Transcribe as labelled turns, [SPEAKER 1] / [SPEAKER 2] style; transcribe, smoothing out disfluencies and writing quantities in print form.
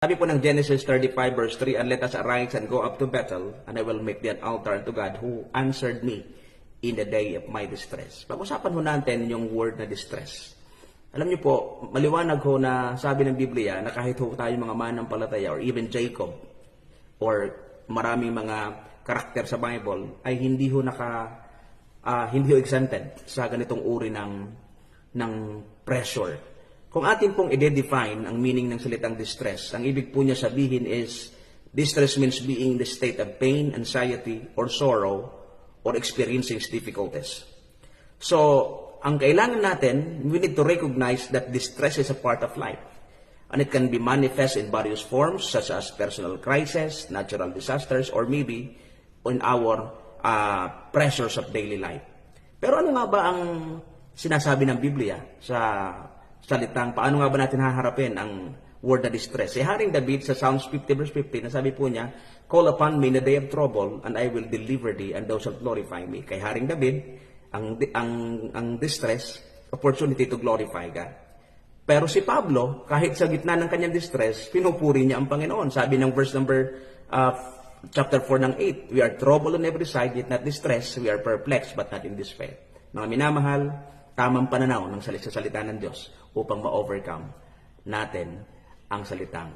[SPEAKER 1] Sabi po ng Genesis 35 verse 3, "And let us arise and go up to Bethel, and I will make thee an altar unto God who answered me in the day of my distress." Pag-usapan ho natin yung word na distress. Alam niyo po, maliwanag ho na sabi ng Biblia na kahit ho tayo mga manampalataya or even Jacob or maraming mga karakter sa Bible ay hindi ho hindi ho exempted sa ganitong uri ng pressure. Kung atin pong i-define ang meaning ng salitang distress, ang ibig po niya sabihin is, distress means being in the state of pain, anxiety, or sorrow, or experiencing difficulties. So, ang kailangan natin, we need to recognize that distress is a part of life. And it can be manifest in various forms, such as personal crisis, natural disasters, or maybe in our pressures of daily life. Pero ano nga ba ang sinasabi ng Biblia sa salitang, paano nga ba natin haharapin ang word na distress? Haring David sa Psalms 50 verse 50, nasabi po niya, "Call upon me in the day of trouble, and I will deliver thee, and thou shalt glorify me." Kay Haring David, ang distress, opportunity to glorify God. Pero si Pablo, kahit sa gitna ng kanyang distress, pinupuri niya ang Panginoon. Sabi ng verse number chapter 4 ng 8, "We are troubled on every side, yet not distressed. We are perplexed, but not in despair." Mga minamahal, tamang pananaw ng salita ng Diyos upang ma-overcome natin ang salitang